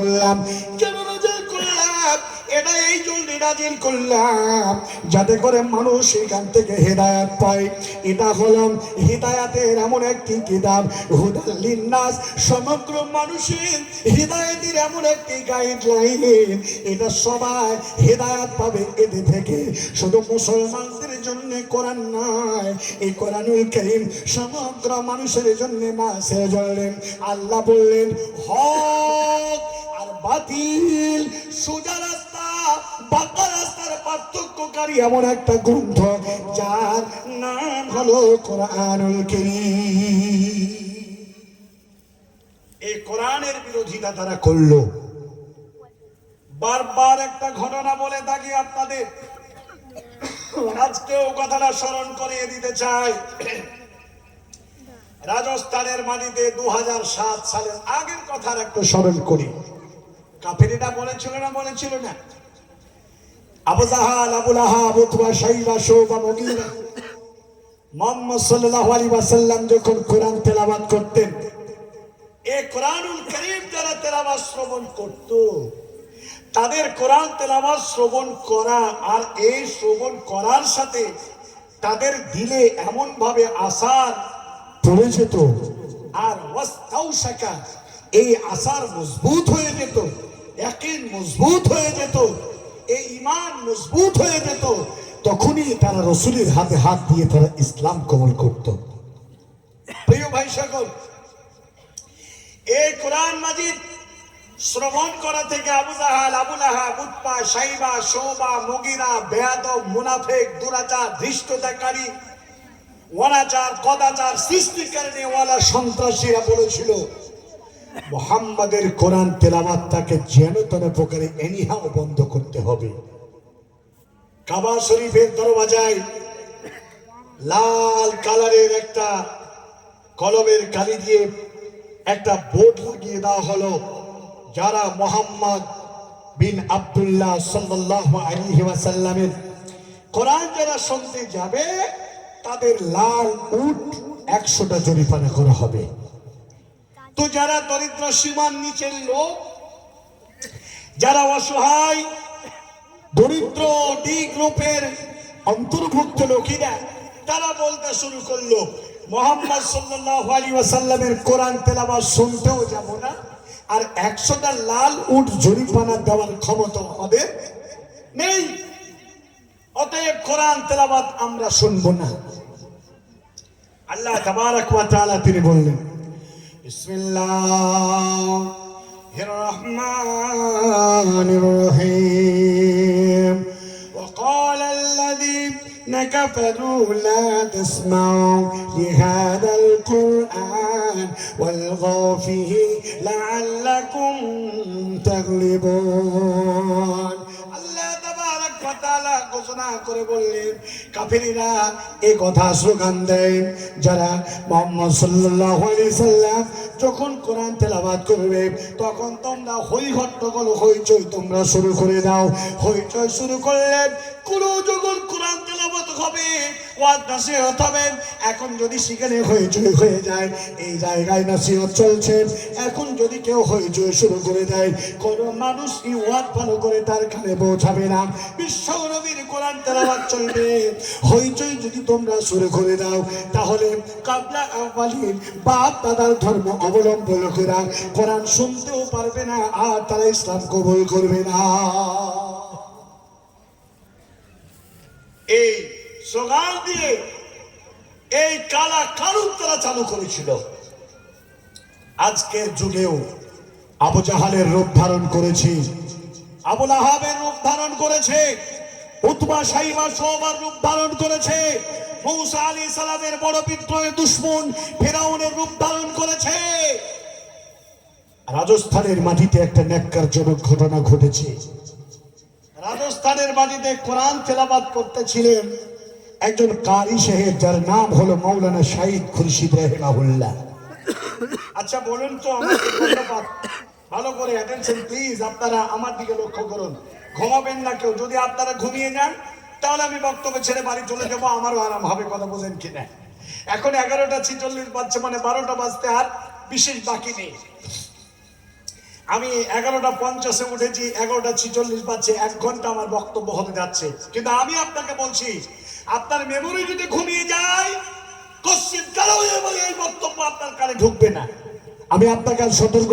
করলাম, কেন নাজিল করলাম? এটা এই জন্য নাজিল করলাম যাতে করে মানুষ এখান থেকে হেদায়েত পায়। এটা হলো হিদায়াতের এমন একটি কিতাব, হুদাল লিন্নাস, সমগ্র মানুষের হিদায়াতের এমন একটি গাইডলাইন। এটা সবাই হেদায়েত পাবে এতে থেকে। শুধু মুসলমানদের জন্য কোরআন নয়, এই কোরআনুল কারীম সমগ্র মানুষের জন্য মাসের জন্য। আল্লাহ বললেন হক আর বাতিল, সোজা রাস্তা বাঁকা রাস্তার পার্থক্যকারী এমন একটা গ্রন্থ যার নাম হলো কোরআনুল কারীম। এই কোরআনের বিরোধিতা তারা করলো। বারবার একটা ঘটনা বলে থাকি আপনাদের, আজকেও কথাটা স্মরণ করিয়ে দিতে চাই। রাজস্থানের মাটিতে 2007 সালের আগের কথার একটু স্মরণ করি। কাফেরেরা বলেছিল না আবু জাহাল, আবু লাহাব, উতবা, শাইবা, শুবা, মুগীরা মুহাম্মদ সাল্লাল্লাহু আলাইহি ওয়াসাল্লাম যখন কোরআন তেলাওয়াত করতেন, এই কোরআনুল কারীম যারা তেলাওয়াত শ্রবণ করত, তাদের কোরআন তেলাওয়াত শ্রবণ করা আর এই শ্রবণ করার সাথে তাদের দিলে এমন ভাবে আসার পড়ে যেত, আর ওয়াস্তাউশাকা, এই আসার মজবুত হয়ে যেত, ইয়াকিন মজবুত হয়ে যেত, এই ঈমান মজবুত হয়ে যেত, তখনই তারা রাসূলের হাতে হাত দিয়ে তারা ইসলাম কবুল করত। প্রিয় ভাই সকল, এই কোরআন মাজিদ শ্রবণ করা থেকে আবু জাহাল, আবু লাহাব, উতবা, শাইবা, শুবা, মুগীরা, বেয়াদব, মুনাফিক, দুরাচার, ধৃষ্টতাকারী, অনাচার, কদাচার সৃষ্টিকারী ওয়ালা সন্ত্রাসীরা বলেছিল মুহাম্মাদের কোরআন তেলাওয়াতটাকে যেন তেন প্রকারে এনিহাও বন্ধ করতে হবে। কাবা শরীফের দরওয়াজায় লাল কালারের একটা কলমের কালি দিয়ে একটা বোর্ড লাগিয়ে দেওয়া হলো, যারা মুহাম্মদ বিন আব্দুল্লাহ সাল্লাল্লাহু আলাইহি ওয়াসাল্লামের কোরআন যারা শুনতে যাবে তাদের লাল উট 100টা জরিমানা করা হবে। তো যারা দরিদ্র সীমার নিচের লোক, যারা অসহায় দরিদ্র ডি গ্রুপের অন্তর্ভুক্ত লোকেরা, তারা বলতে শুরু করলো মুহাম্মদ সাল্লাল্লাহু আলাইহি ওয়াসাল্লামের কোরআন তেলাওয়াত শুনতেও যাব না, আর 100টা লাল উট জরিমানা দেওয়ার ক্ষমতা আমাদের নেই, অতএব কোরআন তেলাওয়াত আমরা শুনবো না। আল্লাহ তাবারক ওয়া তাআলা তিনি বললেন বিসমিল্লাহির রহমানির রহিম ওয়া ক্বালাল্লাযীনা কাফারু লা তাসমাউ লিহাযাল কুরআন ওয়ালগাউ ফীহি লাআল্লাকুম তাগলিবুন। ঘোষণা করে বললেন কাফেরীরা এই কথা স্লোগান দেয়, যারা মুহাম্মদ সাল্লাল্লাহু আলাইহি সাল্লাম যখন কোরআন তেলাওয়াত করবে তখন তোমরা হই হট্টগোল হইচই তোমরা শুরু করে দাও। হইচই শুরু করলে কোন যখন কোরআন তেলাওয়াত হবে, ওয়াজ নাসিহত হবে, এখন যদি সেখানে হইচই হয়ে যায়, এই জায়গায় নাসিহত চলছে, এখন যদি কেউ হইচই শুরু করে দেয়, কোন মানুষ এই ওয়াজ ভালো করে তার কানে পৌঁছাবে না। বিশ্ব নবীর কোরআন তেলাওয়াত চলবে, হইচই যদি তোমরা শুরু করে দাও, তাহলে কাবলা আওয়ালিন বাপ দাদার ধর্ম অবলম্বন লোকেরা কোরআন শুনতেও পারবে না, আর তারা ইসলাম কবুল করবে না। এই স্লোগান দিয়ে এই কালা কানুন তারা চালু করেছিল। আজকের যুগেও আবু জাহালের রূপ ধারণ করেছে, আবু লাহাবের রূপ ধারণ করেছে, উতবা, শাইবা, শুবার রূপ ধারণ করেছে, মূসা আলাইহিস সালামের বড় বিদ্রোহী দুশমন ফিরাউনের রূপ ধারণ করেছে। রাজস্থানের মাটিতে একটা ন্যাক্কারজনক ঘটনা ঘটেছে। রাজস্থানের মাটিতে কোরআন তেলাওয়াত করতেছিলেন একজন কারি সাহেব, যার নাম হলো মাওলানা শাহিদ খুরশিদ রাহিমাহুল্লাহ। আচ্ছা বলুন তো, আমাকে ধন্যবাদ, ভালো করে অ্যাটেনশন প্লিজ, আপনারা আমার দিকে লক্ষ্য করুন, ঘুমাবেন না কেউ। যদি আপনারা ঘুমিয়ে যান তাহলে আমি বক্তব্য ছেড়ে বাড়ি চলে যাবো, আমারও আরাম হবে। কথা বোঝেন কিনা? এখন 11টা 46 বাজছে, মানে 12টা বাজতে আর বিশেষ বাকি নেই। আমি 11:50 উঠেছি, 11:46 বাজছে, 1 ঘন্টা আমার বক্তব্য হতে যাচ্ছে। কিন্তু আমি আপনাকে বলছি, আপনার মেমোরি যদি ঘুমিয়ে যায়, কশ্চিৎ কালেও এই বক্তব্য আপনার কানে ঢুকবে না। আমি আপনাকে সতর্ক